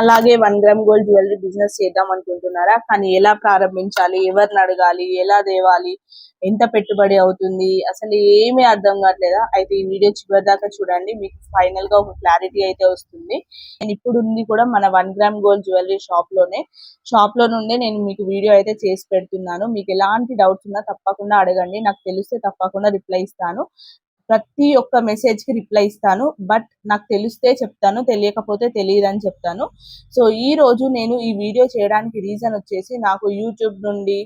అలాగే 1 gram gold jewellery business చేద్దాం అనుకుంటున్నారా? కానీ ఎలా ప్రారంభించాలి, ఎవరిని అడగాలి, ఎలా తేవాలి, ఎంత పెట్టుబడి అవుతుంది, అసలు ఏమీ అర్థం కావట్లేదా? అయితే ఈ వీడియో చివరి దాకా చూడండి, మీకు ఫైనల్ గా ఒక క్లారిటీ అయితే వస్తుంది. నేను ఇప్పుడు ఉంది కూడా మన 1 గ్రామ్ గోల్డ్ జ్యువెలరీ షాప్ లో నుండి నేను మీకు వీడియో అయితే చేసి పెడుతున్నాను. మీకు ఎలాంటి డౌట్స్ ఉన్నా తప్పకుండా అడగండి, నాకు తెలిస్తే తప్పకుండా రిప్లై ఇస్తాను. ప్రతి ఒక్క మెసేజ్ కి రిప్లై ఇస్తాను. బట్ నాకు తెలిస్తే చెప్తాను, తెలియకపోతే తెలియదని చెప్తాను. సో ఈ రోజు నేను ఈ వీడియో చేయడానికి రీజన్ వచ్చేసి, నాకు యూట్యూబ్ నుండి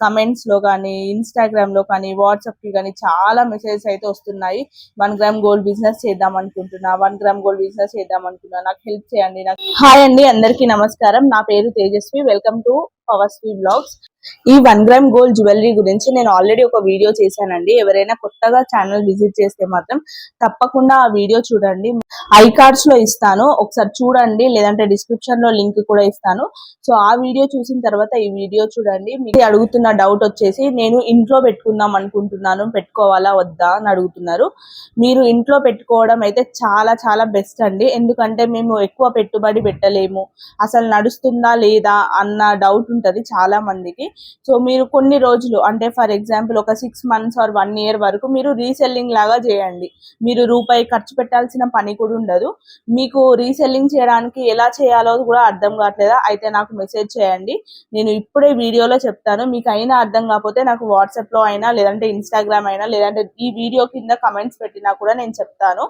కమెంట్స్ లో కానీ, ఇన్స్టాగ్రామ్ లో కానీ, వాట్సాప్ కి కానీ చాలా మెసేజెస్ అయితే వస్తున్నాయి. 1 గ్రామ్ గోల్డ్ బిజినెస్ చేద్దాం అనుకుంటున్నా, 1 గ్రామ్ గోల్డ్ బిజినెస్ చేద్దాం అనుకున్నా, నాకు హెల్ప్ చేయండి. హాయ్ అండి, అందరికీ నమస్కారం. నా పేరు తేజస్వి. వెల్కమ్ టు పవర్స్వి బ్లాగ్స్. ఈ 1 గ్రామ్ గోల్డ్ జ్యువెలరీ గురించి నేను ఆల్రెడీ ఒక వీడియో చేశానండి. ఎవరైనా కొత్తగా ఛానల్ విజిట్ చేస్తే మాత్రం తప్పకుండా ఆ వీడియో చూడండి. ఐ కార్డ్స్ లో ఇస్తాను, ఒకసారి చూడండి, లేదంటే డిస్క్రిప్షన్ లో లింక్ కూడా ఇస్తాను. సో ఆ వీడియో చూసిన తర్వాత ఈ వీడియో చూడండి. మీకు అడుగుతున్న డౌట్ వచ్చేసి, నేను ఇంట్లో పెట్టుకుందాం అనుకుంటున్నాను, పెట్టుకోవాలా వద్దా అని అడుగుతున్నారు. మీరు ఇంట్లో పెట్టుకోవడం అయితే చాలా చాలా బెస్ట్ అండి. ఎందుకంటే మేము ఎక్కువ పెట్టుబడి పెట్టలేము, అసలు నడుస్తుందా లేదా అన్న డౌట్ ఉంటది చాలా మందికి. సో మీరు కొన్ని రోజులు, అంటే ఫర్ ఎగ్జాంపుల్ ఒక 6 months ఆర్ 1 year వరకు మీరు రీసెల్లింగ్ లాగా చేయండి. మీరు రూపాయి ఖర్చు పెట్టాల్సిన పని కూడా ఉండదు. మీకు రీసెల్లింగ్ చేయడానికి ఎలా చేయాలో కూడా అర్థం కావట్లేదా? అయితే నాకు మెసేజ్ చేయండి, నేను ఇప్పుడే వీడియోలో చెప్తాను. మీకు అయినా అర్థం కాకపోతే నాకు వాట్సాప్ లో అయినా, లేదంటే ఇన్స్టాగ్రామ్ అయినా, లేదంటే ఈ వీడియో కింద కమెంట్స్ పెట్టినా కూడా నేను చెప్తాను.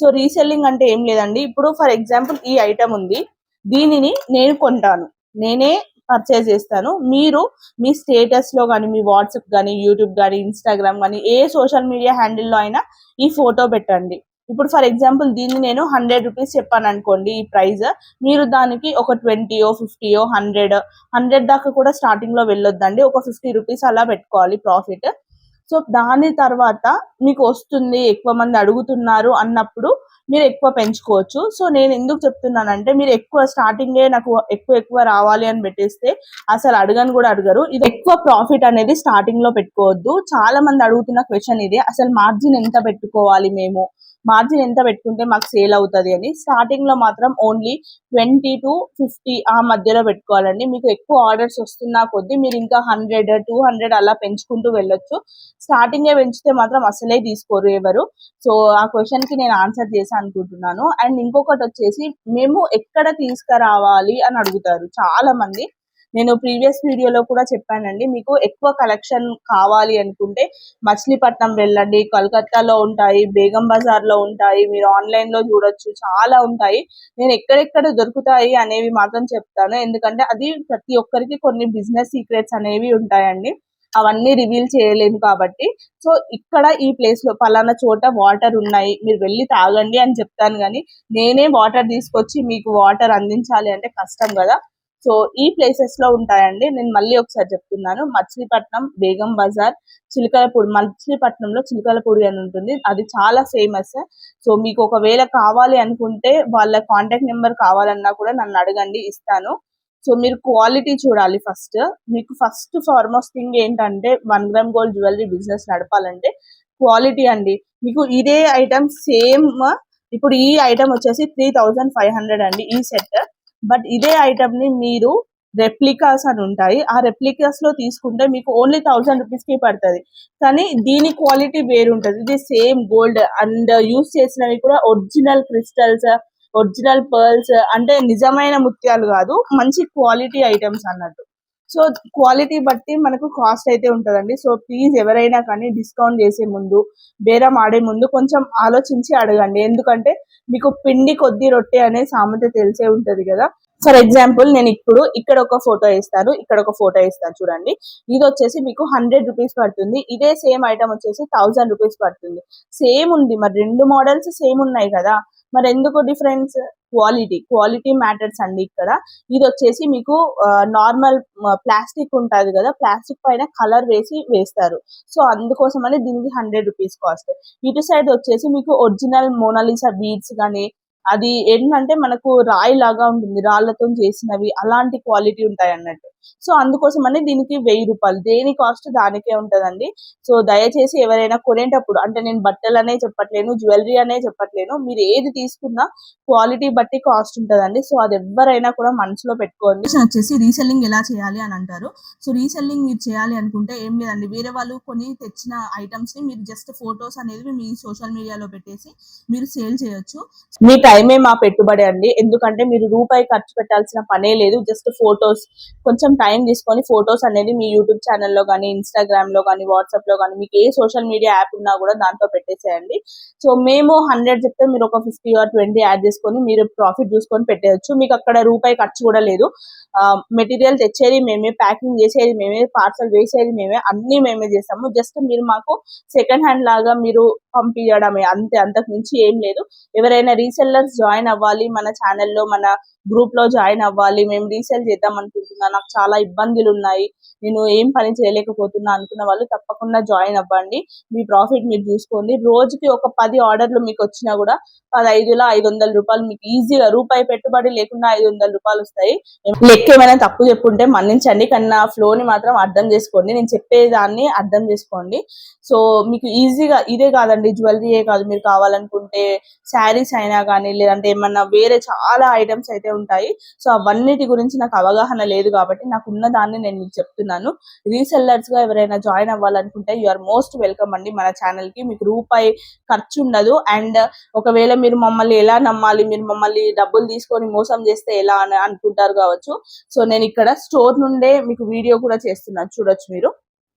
సో రీసెల్లింగ్ అంటే ఏం లేదండి. ఇప్పుడు ఫర్ ఎగ్జాంపుల్ ఈ ఐటమ్ ఉంది, దీనిని నేను కొంటాను, నేనే పర్చేజ్ చేస్తాను. మీరు మీ స్టేటస్ లో కానీ, మీ వాట్సాప్ కానీ, యూట్యూబ్ కానీ, ఇన్స్టాగ్రామ్ కానీ, ఏ సోషల్ మీడియా హ్యాండిల్లో అయినా ఈ ఫోటో పెట్టండి. ఇప్పుడు ఫర్ ఎగ్జాంపుల్ దీన్ని నేను 100 రూపీస్ చెప్పాను అనుకోండి ఈ ప్రైస్, మీరు దానికి ఒక 20 50 100 దాకా కూడా స్టార్టింగ్ లో వెళ్ళొద్దండి. ఒక 50 రూపీస్ అలా పెట్టుకోవాలి ప్రాఫిట్. సో దాని తర్వాత మీకు వస్తుంది, ఎక్కువ మంది అడుగుతున్నారు అన్నప్పుడు మీరు ఎక్కువ పెంచుకోవచ్చు. సో నేను ఎందుకు చెప్తున్నానంటే, మీరు ఎక్కువ స్టార్టింగే నాకు ఎక్కువ రావాలి అని పెట్టేస్తే అసలు అడగను కూడా అడగరు. ఇది ఎక్కువ ప్రాఫిట్ అనేది స్టార్టింగ్ లో పెట్టుకోవద్దు. చాలా మంది అడుగుతున్న క్వశ్చన్ ఇదే, అసలు మార్జిన్ ఎంత పెట్టుకోవాలి, మార్జిన్ ఎంత పెట్టుకుంటే మాకు సేల్ అవుతుంది అని. స్టార్టింగ్ లో మాత్రం ఓన్లీ 20 to 50 ఆ మధ్యలో పెట్టుకోవాలండి. మీకు ఎక్కువ ఆర్డర్స్ వస్తున్నా కొద్దీ మీరు ఇంకా 100 200 అలా పెంచుకుంటూ వెళ్ళొచ్చు. స్టార్టింగే పెంచితే మాత్రం అసలే తీసుకోరు ఎవరు. సో ఆ క్వశ్చన్ కి నేను ఆన్సర్ చేశాను అనుకుంటున్నాను. అండ్ ఇంకొకటి వచ్చేసి, మేము ఎక్కడ తీసుకురావాలి అని అడుగుతారు చాలా మంది. నేను ప్రీవియస్ వీడియోలో కూడా చెప్పానండి, మీకు ఎక్కువ కలెక్షన్ కావాలి అనుకుంటే మచిలీపట్నం వెళ్ళండి, కలకత్తాలో ఉంటాయి, బేగం బజార్ లో ఉంటాయి, మీరు ఆన్లైన్ లో చూడొచ్చు, చాలా ఉంటాయి. నేను ఎక్కడెక్కడ దొరుకుతాయి అనేవి మాత్రం చెప్తాను, ఎందుకంటే అది ప్రతి ఒక్కరికి కొన్ని బిజినెస్ సీక్రెట్స్ అనేవి ఉంటాయండి, అవన్నీ రివీల్ చేయలేము కాబట్టి. సో ఇక్కడ ఈ ప్లేస్ లో పలానా చోట వాటర్ ఉన్నాయి, మీరు వెళ్ళి తాగండి అని చెప్తాను. కానీ నేనే వాటర్ తీసుకొచ్చి మీకు వాటర్ అందించాలి అంటే కష్టం కదా. సో ఈ ప్లేసెస్ లో ఉంటాయండి. నేను మళ్ళీ ఒకసారి చెప్తున్నాను, మచిలీపట్నం, బేగం బజార్, చిలకలపూడి. మచిలీపట్నంలో చిలకలపూడి అని ఉంటుంది, అది చాలా ఫేమస్. సో మీకు ఒకవేళ కావాలి అనుకుంటే వాళ్ళ కాంటాక్ట్ నెంబర్ కావాలన్నా కూడా నన్ను అడగండి, ఇస్తాను. సో మీరు క్వాలిటీ చూడాలి ఫస్ట్. మీకు ఫస్ట్ ఫార్మోస్ట్ థింగ్ ఏంటంటే, 1 గ్రామ్ గోల్డ్ జ్యువెలరీ బిజినెస్ నడపాలంటే క్వాలిటీ అండి. మీకు ఇదే ఐటమ్ సేమ్, ఇప్పుడు ఈ ఐటమ్ వచ్చేసి 3500 అండి ఈ సెట్. బట్ ఇదే ఐటమ్ ని మీరు రెప్లికాస్ అని ఉంటాయి, ఆ రెప్లికాస్ లో తీసుకుంటే మీకు ఓన్లీ 1000 రూపీస్ కి పడుతుంది. కానీ దీని క్వాలిటీ వేరు ఉంటుంది. ఇది సేమ్ గోల్డ్ అండ్ యూస్ చేసినవి కూడా ఒరిజినల్ క్రిస్టల్స్, ఒరిజినల్ పర్ల్స్, అంటే నిజమైన ముత్యాలు కాదు, మంచి క్వాలిటీ ఐటమ్స్ అన్నట్టు. సో క్వాలిటీ బట్టి మనకు కాస్ట్ అయితే ఉంటుందండి. సో ప్లీజ్ ఎవరైనా కానీ డిస్కౌంట్ చేసే ముందు, బేరం ఆడే ముందు కొంచెం ఆలోచించి అడగండి. ఎందుకంటే మీకు పిండి కొద్ది రొట్టె అనే సామెత తెలిసే ఉంటది కదా. ఫర్ ఎగ్జాంపుల్ నేను ఇప్పుడు ఇక్కడ ఒక ఫోటో ఇస్తాను, ఇక్కడ ఒక ఫోటో ఇస్తాను చూడండి. ఇది వచ్చేసి మీకు 100 రూపీస్ పడుతుంది. ఇదే సేమ్ ఐటమ్ వచ్చేసి 1000 రూపీస్ పడుతుంది. సేమ్ ఉంది, మరి రెండు మోడల్స్ సేమ్ ఉన్నాయి కదా, మరి ఎందుకు డిఫరెన్స్? క్వాలిటీ మ్యాటర్స్ అండి ఇక్కడ. ఇది వచ్చేసి మీకు నార్మల్ ప్లాస్టిక్ ఉంటుంది కదా, ప్లాస్టిక్ పైన కలర్ వేస్తారు. సో అందుకోసమని దీనికి 100 రూపీస్ కాస్ట్. ఇటు సైడ్ వచ్చేసి మీకు ఒరిజినల్ మోనాలిసా బీడ్స్ కానీ, అది ఏంటంటే మనకు రాయి లాగా ఉంటుంది, రాళ్లతో చేసినవి, అలాంటి క్వాలిటీ ఉంటాయి అన్నట్టు. సో అందుకోసమని దీనికి 1000 రూపాయలు, దేని కాస్ట్ దానికే ఉంటదండి. సో దయచేసి ఎవరైనా కొనేటప్పుడు, అంటే నేను బట్టలనే చెప్పట్లేను, జ్యువెలరీ అనే చెప్పట్లేను, మీరు ఏది తీసుకున్నా క్వాలిటీ బట్టి కాస్ట్ ఉంటదండి. సో అది ఎవరైనా కూడా మనసులో పెట్టుకోండి. వచ్చేసి రీసెల్లింగ్ ఎలా చేయాలి అని అంటారు. సో రీసెల్లింగ్ మీరు చేయాలి అనుకుంటే ఏం లేదండి, వేరే వాళ్ళు కొని తెచ్చిన ఐటమ్స్ ని మీరు జస్ట్ ఫొటోస్ అనేది మీ సోషల్ మీడియాలో పెట్టేసి మీరు సేల్ చేయొచ్చు. మీ టైమే మా పెట్టుబడి అండి, ఎందుకంటే మీరు రూపాయి ఖర్చు పెట్టాల్సిన పనే లేదు. జస్ట్ ఫొటోస్, కొంచెం టైం తీసుకొని ఫొటోస్ అనేది మీ యూట్యూబ్ ఛానల్లో కానీ, ఇన్స్టాగ్రామ్ లో కానీ, వాట్సాప్ లో కానీ, మీకు ఏ సోషల్ మీడియా యాప్ ఉన్నా కూడా దాంట్లో పెట్టేసేయండి. సో మేము 100 చెప్తే మీరు ఒక 50 or 20 యాడ్ చేసుకొని మీరు ప్రాఫిట్ చూసుకొని పెట్టేయచ్చు. మీకు అక్కడ రూపాయి ఖర్చు కూడా లేదు. మెటీరియల్ తెచ్చేది మేమే, ప్యాకింగ్ చేసేది మేమే, పార్సల్ వేసేది మేమే, అన్ని మేమే చేస్తాము. జస్ట్ మీరు మాకు సెకండ్ హ్యాండ్ లాగా మీరు పంపించడమే అంతే, అంతకు మించి ఏం లేదు. ఎవరైనా రీసెల్లర్స్ జాయిన్ అవ్వాలి మన ఛానల్లో, మన గ్రూప్ లో జాయిన్ అవ్వాలి, మేము రీసేల్ చేద్దాం అనుకుంటున్నా, నాకు చాలా ఇబ్బందులు ఉన్నాయి, నేను ఏం పని చేయలేకపోతున్నా అనుకున్న వాళ్ళు తప్పకుండా జాయిన్ అవ్వండి. మీ ప్రాఫిట్ మీరు చూసుకోండి. రోజుకి ఒక 10 ఆర్డర్లు మీకు వచ్చినా కూడా 15లో 500 రూపాయలు మీకు ఈజీగా, రూపాయి పెట్టుబడి లేకుండా 500 రూపాయలు వస్తాయి. లెక్క ఏమైనా తప్పు చెప్పుంటే మన్నించండి, కానీ నా ఫ్లోని మాత్రం అర్థం చేసుకోండి, నేను చెప్పేదాన్ని అర్థం చేసుకోండి. సో మీకు ఈజీగా, ఇదే కాదండి, జ్యువెలరీయే కాదు, మీరు కావాలనుకుంటే శారీస్ అయినా కానీ, లేదంటే ఏమన్నా వేరే చాలా ఐటమ్స్ అయితే ఉంటాయి. సో అవన్నిటి గురించి నాకు అవగాహన లేదు కాబట్టి నాకు ఉన్న దాన్ని నేను మీకు చెప్తున్నాను. రీసెల్లర్స్ గా ఎవరైనా జాయిన్ అవ్వాలనుకుంటే యు ఆర్ మోస్ట్ వెల్కమ్ అండి మన ఛానల్ కి. మీకు రూపాయి ఖర్చు ఉండదు. అండ్ ఒకవేళ మీరు మమ్మల్ని ఎలా నమ్మాలి, మీరు మమ్మల్ని డబ్బులు తీసుకొని మోసం చేస్తే ఎలా అని అనుకుంటారు కావచ్చు. సో నేను ఇక్కడ స్టోర్ నుండే మీకు వీడియో కూడా చేస్తున్నాను, చూడొచ్చు మీరు.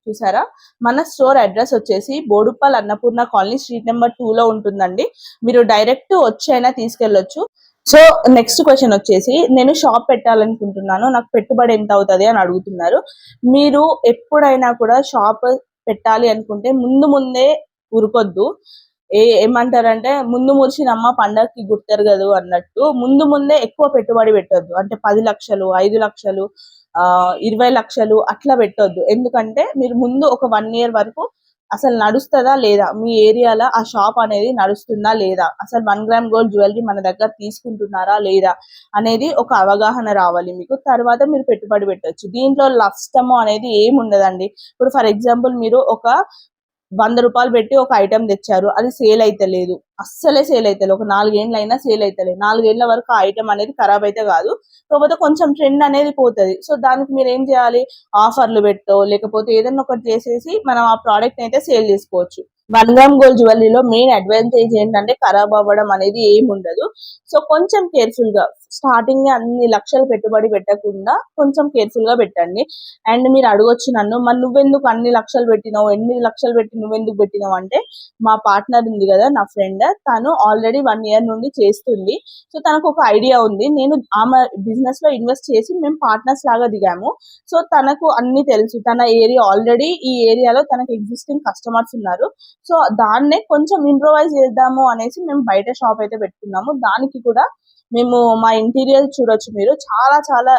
చూసారా, మన స్టోర్ అడ్రస్ వచ్చేసి Boduppal Annapurna colony, street number 2 లో ఉంటుందండి. మీరు డైరెక్ట్ వచ్చి అయినా తీసుకెళ్లొచ్చు. సో నెక్స్ట్ క్వశ్చన్ వచ్చేసి, నేను షాప్ పెట్టాలనుకుంటున్నాను, నాకు పెట్టుబడి ఎంత అవుతుంది అని అడుగుతున్నారు. మీరు ఎప్పుడైనా కూడా షాప్ పెట్టాలి అనుకుంటే ముందే ఉరుకొద్దు. ఏమంటారంటే, ముందు మురిసినమ్మ పండగకి గుర్తారు కదా అన్నట్టు, ముందే ఎక్కువ పెట్టుబడి పెట్టొద్దు. అంటే 10 లక్షలు, 5 లక్షలు, 20 లక్షలు అట్లా పెట్టొద్దు. ఎందుకంటే మీరు ముందు ఒక 1 year వరకు అసలు నడుస్తుందా లేదా, మీ ఏరియాలో ఆ షాప్ అనేది నడుస్తుందా లేదా, అసలు 1 గ్రామ్ గోల్డ్ జ్యువెలరీ మన దగ్గర తీసుకుంటున్నారా లేదా అనేది ఒక అవగాహన రావాలి మీకు. తర్వాత మీరు పెట్టుబడి పెట్టొచ్చు. దీంట్లో నష్టము అనేది ఏమి ఉండదండి. ఇప్పుడు ఫర్ ఎగ్జాంపుల్ మీరు ఒక 100 రూపాయలు పెట్టి ఒక ఐటమ్ తెచ్చారు, అది సేల్ అయితే లేదు, అస్సలే సేల్ అయితే లేదు, ఒక 4 ఏళ్ళు అయినా సేల్ అయితే లేదు. 4 ఏళ్ల వరకు ఆ ఐటమ్ అనేది ఖరాబ్ అయితే కాదు, కాకపోతే కొంచెం ట్రెండ్ అనేది పోతుంది. సో దానికి మీరు ఏం చేయాలి, ఆఫర్లు పెట్టో లేకపోతే ఏదైనా ఒకటి చేసేసి మనం ఆ ప్రోడక్ట్ అయితే సేల్ చేసుకోవచ్చు. 1 గ్రామ్ గోల్డ్ జ్యువెలరీలో మెయిన్ అడ్వాంటేజ్ ఏంటంటే ఖరాబ్ అవ్వడం అనేది ఏమి ఉండదు. సో కొంచెం కేర్ఫుల్ గా, స్టార్టింగ్ అన్ని లక్షలు పెట్టుబడి పెట్టకుండా కొంచెం కేర్ఫుల్ గా పెట్టండి. అండ్ మీరు అడగొచ్చు నన్ను, మరి నువ్వెందుకు అన్ని లక్షలు పెట్టినావు, 8 లక్షలు పెట్టి నువ్వెందుకు పెట్టినావు అంటే, మా పార్ట్నర్ ఉంది కదా నా ఫ్రెండ్, తను ఆల్రెడీ 1 year నుండి చేస్తుంది. సో తనకు ఒక ఐడియా ఉంది, నేను ఆమె బిజినెస్ లో ఇన్వెస్ట్ చేసి మేము పార్ట్నర్స్ లాగా దిగాము. సో తనకు అన్ని తెలుసు, తన ఏరియా ఆల్రెడీ, ఈ ఏరియాలో తనకు ఎగ్జిస్టింగ్ కస్టమర్స్ ఉన్నారు. సో దాన్నే కొంచెం ఇంప్రూవైజ్ చేద్దాము అనేసి మేము బయట షాప్ అయితే పెట్టుకున్నాము. దానికి కూడా మేము మా ఇంటీరియర్ చూడొచ్చు మీరు, చాలా చాలా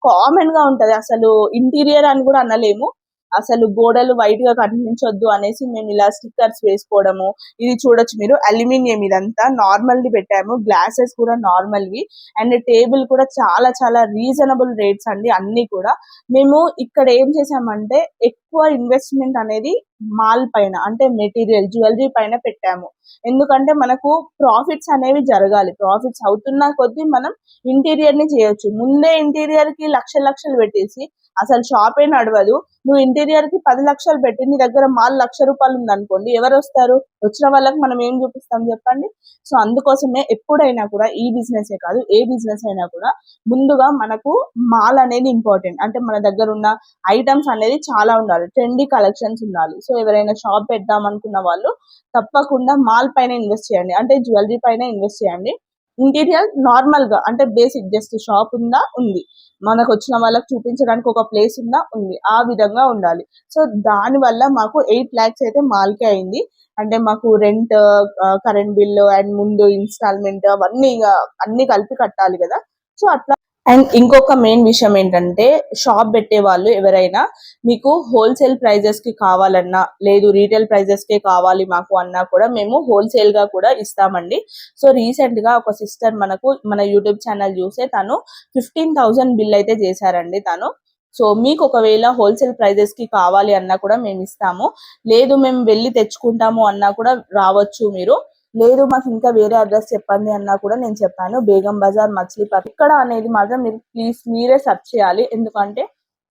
కామన్ గా ఉంటది, అసలు ఇంటీరియర్ అని కూడా అనలేము. అసలు గోడలు వైట్ గా కనిపించొద్దు అనేసి మేము ఇలా స్టిక్కర్స్ వేసుకోవడము. ఇది చూడొచ్చు మీరు, అల్యూమినియం, ఇదంతా నార్మల్ ది పెట్టాము, గ్లాసెస్ కూడా నార్మల్ వి. అండ్ టేబుల్ కూడా చాలా చాలా రీజనబుల్ రేట్స్ అండి అన్ని కూడా. మేము ఇక్కడ ఏం చేసామంటే ఎక్కువ ఇన్వెస్ట్మెంట్ అనేది మాల్ పైన, అంటే మెటీరియల్ జ్యువెలరీ పైన పెట్టాము. ఎందుకంటే మనకు ప్రాఫిట్స్ అనేవి జరగాలి, ప్రాఫిట్స్ అవుతున్న కొద్దీ మనం ఇంటీరియర్ ని చేయొచ్చు. ముందే ఇంటీరియర్ కి లక్షలు పెట్టేసి అసలు షాపే నడవదు. నువ్వు ఇంటీరియర్ కి 10 లక్షలు పెట్టి నీ దగ్గర మాల్ 1,00,000 రూపాయలు ఉందనుకోండి, ఎవరు వస్తారు? వచ్చిన వాళ్ళకి మనం ఏం చూపిస్తాం చెప్పండి. సో అందుకోసమే ఎప్పుడైనా కూడా, ఈ బిజినెస్ కాదు ఏ బిజినెస్ అయినా కూడా, ముందుగా మనకు మాల్ అనేది ఇంపార్టెంట్. అంటే మన దగ్గర ఉన్న ఐటమ్స్ అనేది చాలా ఉండాలి, ట్రెండీ కలెక్షన్స్ ఉండాలి. సో ఎవరైనా షాప్ పెడదాం అనుకున్న వాళ్ళు తప్పకుండా మాల్ పైన ఇన్వెస్ట్ చేయండి, అంటే జ్యువెలరీ పైన ఇన్వెస్ట్ చేయండి. ఇంటీరియర్ నార్మల్ గా, అంటే బేసిక్ జస్ట్ షాప్ ఉందా, ఉంది, మనకు వచ్చిన వాళ్ళకి చూపించడానికి ఒక ప్లేస్ ఉందా, ఉంది, ఆ విధంగా ఉండాలి. సో దాని వల్ల మాకు 8 lakhs అయితే మాల్కే అయింది. అంటే మాకు రెంట్, కరెంట్ బిల్లు అండ్ ముందు ఇన్స్టాల్మెంట్ అవన్నీ అన్ని కలిపి కట్టాలి కదా. సో అట్లా. అండ్ ఇంకొక మెయిన్ విషయం ఏంటంటే, షాప్ పెట్టే వాళ్ళు ఎవరైనా మీకు హోల్సేల్ ప్రైజెస్ కి కావాలన్నా, లేదు రీటైల్ ప్రైజెస్ కే కావాలి మాకు అన్నా కూడా మేము హోల్సేల్ గా కూడా ఇస్తామండి. సో రీసెంట్ గా ఒక సిస్టర్ మనకు మన యూట్యూబ్ ఛానల్ చూసే తను 15,000 బిల్ అయితే చేశారండి తను. సో మీకు ఒకవేళ హోల్సేల్ ప్రైజెస్ కి కావాలి అన్నా కూడా మేము ఇస్తాము. లేదు మేము వెళ్ళి తెచ్చుకుంటాము అన్నా కూడా రావచ్చు మీరు. లేదు మాకు ఇంకా వేరే అడ్రస్ చెప్పండి అన్నా కూడా నేను చెప్పాను. బేగం బజార్, మచిలీపట్నం ఇక్కడ అనేది మాత్రం మీరు ప్లీజ్ మీరే సెర్చ్ చేయాలి. ఎందుకంటే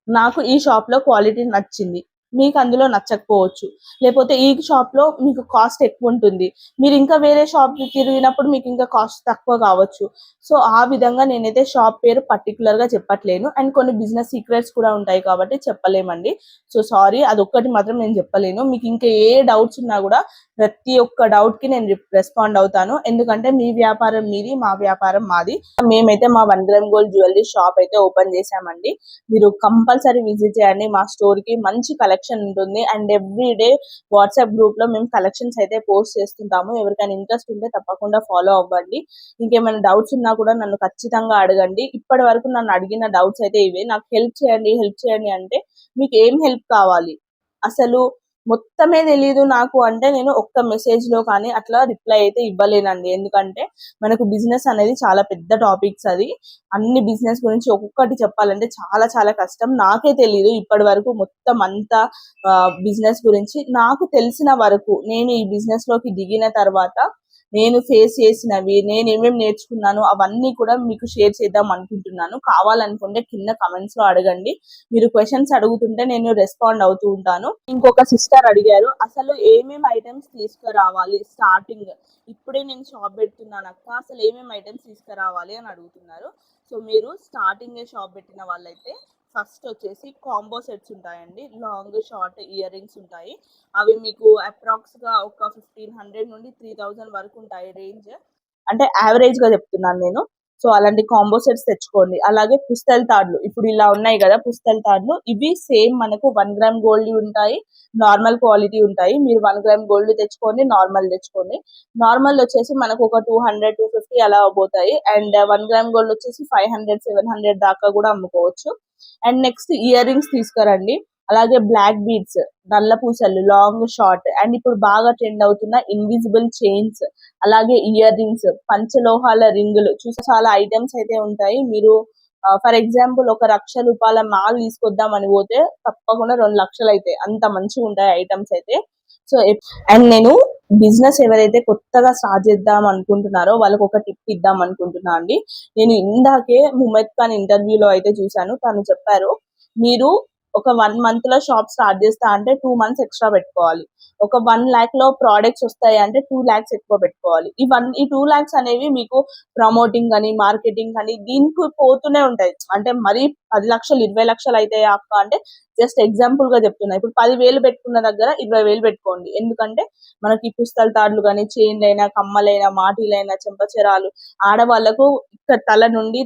నాకు ఈ షాప్ లో క్వాలిటీ నచ్చింది, మీకు అందులో నచ్చకపోవచ్చు. లేకపోతే ఈ షాప్ లో మీకు కాస్ట్ ఎక్కువ ఉంటుంది, మీరు ఇంకా వేరే షాప్ కి తిరిగినప్పుడు మీకు ఇంకా కాస్ట్ తక్కువ కావచ్చు. సో ఆ విధంగా నేనైతే షాప్ పేరు పర్టికులర్ గా చెప్పట్లేను. అండ్ కొన్ని బిజినెస్ సీక్రెట్స్ కూడా ఉంటాయి కాబట్టి చెప్పలేమండి. సో సారీ, అదొక్కటి మాత్రం నేను చెప్పలేను. మీకు ఇంకా ఏ డౌట్స్ ఉన్నా కూడా ప్రతి ఒక్క డౌట్ కి నేను రెస్పాండ్ అవుతాను. ఎందుకంటే మీ వ్యాపారం మీది, మా వ్యాపారం మాది. మేమైతే మా 1 గ్రామ్ గోల్డ్ జ్యువెలరీ షాప్ అయితే ఓపెన్ చేసామండి. మీరు కంపల్సరీ విజిట్ చేయండి. మా స్టోర్ కి మంచి కలెక్షన్ ఉంటుంది. And every day WhatsApp group లో మేము కలెక్షన్స్ అయితే పోస్ట్ చేస్తుంటాము. ఎవరికైనా ఇంట్రెస్ట్ ఉంటే తప్పకుండా ఫాలో అవ్వండి. ఇంకేమైనా డౌట్స్ ఉన్నా కూడా నన్ను ఖచ్చితంగా అడగండి. ఇప్పటి వరకు నన్ను అడిగిన డౌట్స్ అయితే ఇవే. నాకు హెల్ప్ చేయండి అంటే మీకు ఏం హెల్ప్ కావాలి, అసలు మొత్తమే తెలీదు నాకు అంటే నేను ఒక్క మెసేజ్ లో కానీ అట్లా రిప్లై అయితే ఇవ్వలేనండి. ఎందుకంటే మనకు బిజినెస్ అనేది చాలా పెద్ద టాపిక్స్. అది అన్ని బిజినెస్ గురించి ఒక్కొక్కటి చెప్పాలంటే చాలా చాలా కష్టం. నాకే తెలీదు ఇప్పటి వరకు మొత్తం అంతా బిజినెస్ గురించి. నాకు తెలిసిన వరకు నేను ఈ బిజినెస్ లోకి దిగిన తర్వాత నేను ఫేస్ చేసినవి, నేను ఏమేమి నేర్చుకున్నాను అవన్నీ కూడా మీకు షేర్ చేద్దాం అనుకుంటున్నాను. కావాలనుకుంటే కింద కమెంట్స్ లో అడగండి. మీరు క్వశ్చన్స్ అడుగుతుంటే నేను రెస్పాండ్ అవుతూ ఉంటాను. ఇంకొక సిస్టర్ అడిగారు, అసలు ఏమేమి ఐటమ్స్ తీసుకురావాలి స్టార్టింగ్, ఇప్పుడే నేను షాప్ పెడుతున్నాను అక్క, అసలు ఏమేమి ఐటమ్స్ తీసుకురావాలి అని అడుగుతున్నారు. సో మీరు స్టార్టింగ్ షాప్ పెట్టిన వాళ్ళైతే ఫస్ట్ వచ్చేసి కాంబో సెట్స్ ఉంటాయండి. లాంగ్ షార్ట్ ఇయర్ రింగ్స్ ఉంటాయి. అవి మీకు అప్రాక్స్ గా ఒక 1500 నుండి 3000 వరకు ఉంటాయి రేంజ్. అంటే యావరేజ్ గా చెప్తున్నాను నేను. సో అలాంటి కాంబో సెట్స్ తెచ్చుకోండి. అలాగే పుస్తల్ తాడ్లు ఇప్పుడు ఇలా ఉన్నాయి కదా, పుస్తల్ తాడ్లు ఇవి సేమ్ మనకు 1 గ్రామ్ గోల్డ్ ఉంటాయి, నార్మల్ క్వాలిటీ ఉంటాయి. మీరు 1 గ్రామ్ గోల్డ్ తెచ్చుకోండి, నార్మల్ తెచ్చుకోండి. నార్మల్ వచ్చేసి మనకు ఒక 200 250 అలా పోతాయి. అండ్ 1 గ్రామ్ గోల్డ్ వచ్చేసి 500 700 దాకా కూడా అమ్ముకోవచ్చు. అండ్ నెక్స్ట్ ఇయర్ రింగ్స్ తీసుకురండి. అలాగే బ్లాక్ బీడ్స్, నల్ల పూసలు లాంగ్ షార్ట్, అండ్ ఇప్పుడు బాగా ట్రెండ్ అవుతున్న ఇన్విజిబుల్ చైన్స్, అలాగే ఇయర్ రింగ్స్, పంచలోహాల రింగులు చూసి చాలా ఐటమ్స్ అయితే ఉంటాయి. మీరు ఫర్ ఎగ్జాంపుల్ ఒక ₹1,00,000 మాల్ తీసుకొద్దామని పోతే తప్పకుండా 2 లక్షలు అయితే, అంత మంచిగా ఉంటాయి ఐటమ్స్ అయితే. సో అండ్ నేను బిజినెస్ ఎవరైతే కొత్తగా స్టార్ట్ చేద్దాం అనుకుంటున్నారో వాళ్ళకి ఒక టిప్ ఇద్దాం అనుకుంటున్నా అండి. నేను ఇందాకే ముమైత్ ఖాన్ ఇంటర్వ్యూలో అయితే చూశాను, తను చెప్పారు మీరు ఒక 1 month లో షాప్ స్టార్ట్ చేస్తా అంటే 2 months ఎక్స్ట్రా పెట్టుకోవాలి. ఒక 1 lakh లో ప్రోడక్ట్స్ వస్తాయి అంటే 2 lakhs ఎక్కువ పెట్టుకోవాలి. ఈ 2 lakhs అనేవి మీకు ప్రమోటింగ్ అని, మార్కెటింగ్ అని దీనికి పోతూనే ఉంటాయి. అంటే మరి 10 లక్షలు 20 లక్షలు అయితే అక్క అంటే జస్ట్ ఎగ్జాంపుల్ గా చెప్తున్నా. ఇప్పుడు 10,000 పెట్టుకున్న దగ్గర 20,000 పెట్టుకోండి. ఎందుకంటే మనకి పుస్తల తాడులు కానీ, చైన్లైనా, కమ్మలైనా, మాటీలైనా, చెంపచెరాలు, ఆడవాళ్లకు ఇక్కడ తల నుండి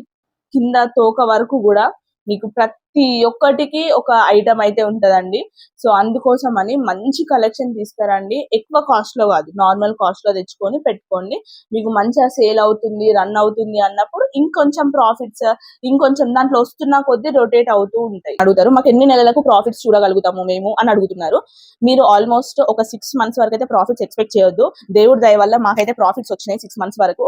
కింద తోక వరకు కూడా మీకు ప్రతి ఒక్కటికి ఒక ఐటమ్ అయితే ఉంటదండి. సో అందుకోసం అని మంచి కలెక్షన్ తీసుకురండి. ఎక్కువ కాస్ట్ లో కాదు, నార్మల్ కాస్ట్ లో తెచ్చుకొని పెట్టుకోండి. మీకు మంచిగా సేల్ అవుతుంది, రన్ అవుతుంది అన్నప్పుడు ఇంకొంచెం ప్రాఫిట్స్ ఇంకొంచెం దాంట్లో వస్తున్న కొద్దీ రొటేట్ అవుతూ ఉంటాయి. అడుగుతారు మాకు ఎన్ని నెలలకు ప్రాఫిట్స్ చూడగలుగుతాము మేము అని అడుగుతున్నారు. మీరు ఆల్మోస్ట్ ఒక 6 months వరకు అయితే ప్రాఫిట్స్ ఎక్స్పెక్ట్ చేయొద్దు. దేవుడి దయ వల్ల మాకైతే ప్రాఫిట్స్ వచ్చినాయి 6 months వరకు.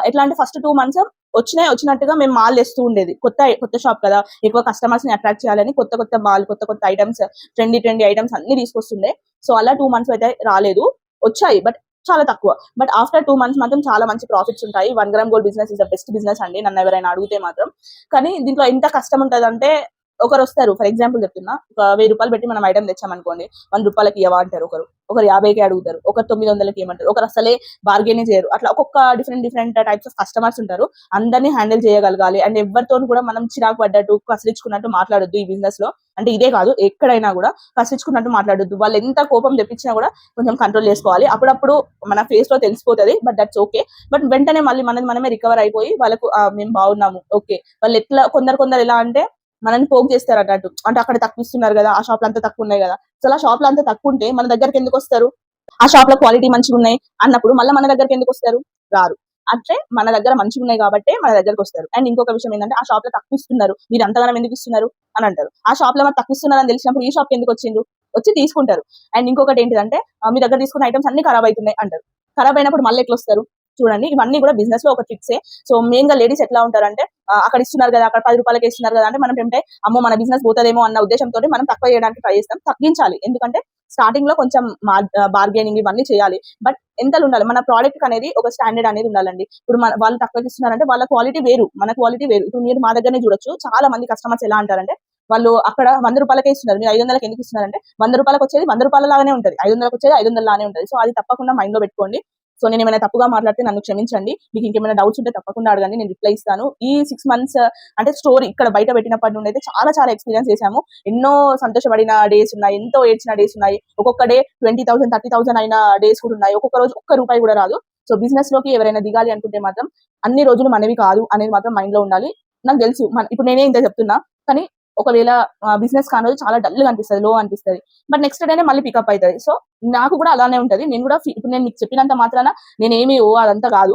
ఎట్లా అంటే ఫస్ట్ 2 months వచ్చినట్టుగా మేము మాల్ తెస్తూ ఉండేది. కొత్త షాప్ కదా, ఎక్కువ కస్టమర్స్ ని అట్రాక్ట్ చేయాలని కొత్త మాల్, కొత్త ఐటమ్స్, ట్రెండీ ఐటమ్స్ అన్ని తీసుకొస్తుండే. సో అలా 2 months అయితే రాలేదు, వచ్చాయి బట్ చాలా తక్కువ. బట్ ఆఫ్టర్ 2 months మాత్రం చాలా మంచి ప్రాఫిట్స్ ఉంటాయి. 1 gram gold business is the best business అండి, నన్ను ఎవరైనా అడిగితే మాత్రం. కానీ దీంట్లో ఎంత కష్టం ఉంటుంది అంటే, ఒకరు వస్తారు, ఫర్ ఎగ్జాంపుల్ చెప్తున్నా, ఒక 1000 పెట్టి మనం ఐటమ్ తెచ్చామనుకోండి, ₹100 ఇవ్వవా అంటారు, ఒకరు 50కి అడుగుతారు, ఒకరు 900కి ఇవ్వమంటారు, ఒకరు అసలే బార్గెనింగ్ చేయరు. అట్లా ఒక్కొక్క డిఫరెంట్ టైప్స్ ఆఫ్ కస్టమర్స్ ఉంటారు. అందరినీ హ్యాండిల్ చేయగలగాలి. అండ్ ఎవరితో కూడా మనం చిరాకు పడ్డట్టు, కసిరించుకున్నట్టు మాట్లాడొద్దు ఈ బిజినెస్ లో. అంటే ఇదే కాదు, ఎక్కడైనా కూడా కసిరించుకున్నట్టు మాట్లాడొద్దు. వాళ్ళు ఎంత కోపం తెప్పించినా కూడా కొంచెం కంట్రోల్ చేసుకోవాలి. అప్పుడప్పుడు మన ఫేస్ లో తెలిసిపోతుంది, బట్ దట్స్ ఓకే. బట్ వెంటనే మళ్ళీ మనమే రికవర్ అయిపోయి వాళ్ళకు మేము బాగున్నాము ఓకే. వాళ్ళు ఎట్లా కొందరు ఎలా అంటే మనల్ని పోక్ చేస్తారు అన్నట్టు. అంటే అక్కడ తక్కువ ఇస్తున్నారు కదా, ఆ షాప్ లో అంతా తక్కువ ఉన్నాయి కదా. అసలు ఆ షాప్ లో అంతా తక్కువ ఉంటే మన దగ్గరికి ఎందుకు వస్తారు? ఆ షాప్ లో క్వాలిటీ మంచిగా ఉన్నాయి అన్నప్పుడు మళ్ళీ మన దగ్గరికి ఎందుకు వస్తారు? రారు. అంటే మన దగ్గర మంచిగా ఉన్నాయి కాబట్టి మన దగ్గరకు వస్తారు. అండ్ ఇంకొక విషయం ఏంటంటే, ఆ షాప్ లో తక్కువ ఇస్తున్నారు, మీరు అంతగానం ఎందుకు ఇస్తున్నారు అని అంటారు. ఆ షాప్ లో మరి తక్కువ ఇస్తున్నారు అని తెలిసినప్పుడు ఈ షాప్ ఎందుకు వచ్చిండ్రు? వచ్చి తీసుకుంటారు. అండ్ ఇంకొకటి ఏంటిదంటే, మీ దగ్గర తీసుకున్న ఐటమ్స్ అన్ని ఖరాబ్ అవుతున్నాయి అంటారు. ఖరాబ్ అయినప్పుడు మళ్ళీ ఎట్లా వస్తారు? చూడండి, ఇవన్నీ కూడా బిజినెస్ లో ఒక ట్రిక్సే. సో మెయిన్ గా లేడీస్ ఎట్లా ఉంటారంటే అక్కడ ఇస్తున్నారు కదా, అక్కడ 10 రూపాయలకి ఇస్తున్నారు కదా అంటే మనం ఏంటంటే అమ్మో మన బిజినెస్ పోతుందేమో అన్న ఉద్దేశంతో మనం తక్కువ చేయడానికి ట్రై చేస్తాం. తగ్గించాలి, ఎందుకంటే స్టార్టింగ్ లో కొంచెం బార్గెనింగ్ ఇవన్నీ చేయాలి. బట్ ఎంతలు ఉండాలి, మన ప్రోడక్ట్ అనేది ఒక స్టాండర్డ్ అనేది ఉండాలండి. ఇప్పుడు వాళ్ళు తక్కువకి ఇస్తున్నారంటే వాళ్ళ క్వాలిటీ వేరు, మన క్వాలిటీ వేరు. ఇప్పుడు మీరు మా దగ్గరనే చూడొచ్చు, చాలా మంది కస్టమర్స్ ఎలా అంటారంటే వాళ్ళు అక్కడ 100 రూపాయలకే ఇస్తున్నారు, మీరు 500కి ఎందుకు ఇస్తున్నారంటే 100 రూపాయలకు వచ్చేది 100 రూపాయల లాగానే ఉంటుంది, 500కి వచ్చేది 500 లానే ఉంటుంది. సో అది తప్పకుండా మైండ్ లో పెట్టుకోండి. సో నేను ఏమైనా తప్పుగా మాట్లాడితే నన్ను క్షమించండి. మీకు ఇంకేమైనా డౌట్స్ ఉంటే తప్పకుండా అడగండి, నేను రిప్లై ఇస్తాను. ఈ 6 మంత్స్ అంటే స్టోరీ ఇక్కడ బయట పెట్టినప్పటి నుండి అయితే చాలా చాలా ఎక్స్పీరియన్స్ చేశాము. ఎన్నో సంతోషపడిన డేస్ ఉన్నాయి, ఎంతో ఏడ్చిన డేస్ ఉన్నాయి. ఒక్కొక్క డే 20,000 30,000 అయిన డేస్ కూడా ఉన్నాయి. ఒక్కొక్క రోజు ఒక్క రూపాయి కూడా రాదు. సో బిజినెస్ లోకి ఎవరైనా దిగాలి అనుకుంటే మాత్రం అన్ని రోజులు మనవి కాదు అనేది మాత్రం మైండ్ లో ఉండాలి. నాకు తెలుసు ఇప్పుడు నేనే ఇంత చెప్తున్నా, కానీ ఒకవేళ బిజినెస్ కాని రోజు చాలా డల్ గా అనిపిస్తుంది, లో అనిపిస్తుంది. బట్ నెక్స్ట్ డేనే మళ్ళీ పికప్ అవుతుంది. సో నాకు కూడా అలానే ఉంటది. నేను కూడా ఇప్పుడు నేను మీకు చెప్పినంత మాత్రాన నేనేమి అదంతా కాదు,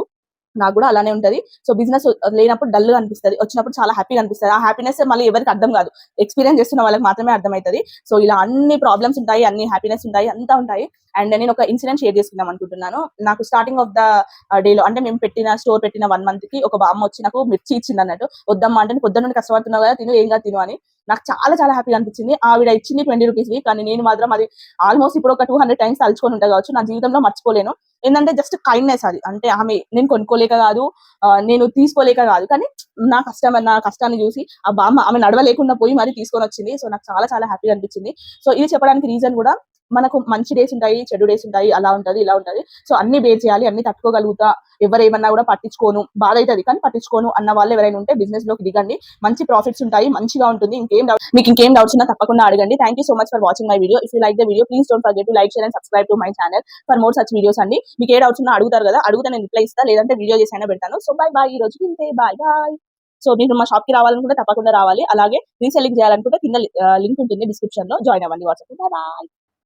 నాకు కూడా అలానే ఉంటది. సో బిజినెస్ లేనప్పుడు డల్ గా అనిపిస్తుంది, వచ్చినప్పుడు చాలా హ్యాపీగా అనిపిస్తుంది. ఆ హ్యాపీనెస్ మళ్ళీ ఎవరికి అర్థం కాదు, ఎక్స్పీరియన్స్ చేస్తున్న వాళ్ళకి మాత్రమే అర్థమవుతుంది. సో ఇలా అన్ని ప్రాబ్లమ్స్ ఉంటాయి, అన్ని హ్యాపీనెస్ ఉంటాయి, అంతా ఉంటాయి. అండ్ నేను ఒక ఇన్సిడెంట్ షేర్ చేసుకుందాం అనుకుంటున్నాను. నాకు స్టార్టింగ్ ఆఫ్ ద డేలో అంటే మేము స్టోర్ పెట్టిన 1 month కి ఒక బామ్మ వచ్చి నాకు మిర్చి ఇచ్చింది అన్నట్టు. వద్దమ్మా అంటే పొద్దున్న నుండి కష్టపడుతున్నావు కదా, తిను, ఏం కాదు తిను అని. నాకు చాలా చాలా హ్యాపీగా అనిపించింది. ఆవిడ ఇచ్చింది 20 రూపీస్వి, కానీ నేను మాత్రం అది ఆల్మోస్ట్ ఇప్పుడు ఒక 200 టైమ్స్ తలుచుకొని ఉంటా కావచ్చు, నా జీవితంలో మర్చిపోలేను. ఏంటంటే జస్ట్ కైండ్నెస్ అది, అంటే ఆమె నేను కొనుక్కోలేక కాదు, నేను తీసుకోలేక కాదు, కానీ నా కష్టాన్ని చూసి ఆ బామ్మ ఆమె నడవలేకుండా పోయి మరి తీసుకొని వచ్చింది. సో నాకు చాలా చాలా హ్యాపీగా అనిపించింది. సో ఇది చెప్పడానికి రీజన్ కూడా, మనకు మంచి డేస్ ఉంటాయి, చెడు డేస్ ఉంటాయి, అలా ఉంటది ఇలా ఉంటది. సో అన్ని బేర్ చేయాలి, అన్ని తట్టుకోగలుగుతా, ఎవరేమన్నా కూడా పట్టించుకోను, బాధ అవుతుంది కానీ పట్టించుకోను అన్న వాళ్ళు ఎవరైనా ఉంటే బిజినెస్ లోకి దిగండి. మంచి ప్రాఫిట్స్ ఉంటాయి, మంచిగా ఉంటుంది. మీకు ఇంకేం డౌట్స్ ఉన్నా తప్పకుండా అడగండి. Thank you so much for watching my video. If you like the video please don't forget to like, share and subscribe to my channel for more such videos అండి. మీకు ఏ డౌట్స్ ఉన్నా అడుగుతారు కదా, అడిగితే నేను రిప్లై ఇస్తా, లేదంటే వీడియో చేసి అయినా పెడతాను. సో బై బాయ్, ఈ రోజుకి ఇంతే, బాయ్ బాయ్. సో మీరు మా షాప్ కి రావాలనుకుంటే తప్పకుండా రావాలి. అలాగే రీసెల్లింగ్ చేయాలనుకుంటే కింద లింక్ ఉంటుంది డిస్క్రిప్షన్ లో, జాయిన్ అవ్వండి వాట్సాప్. Bye bye.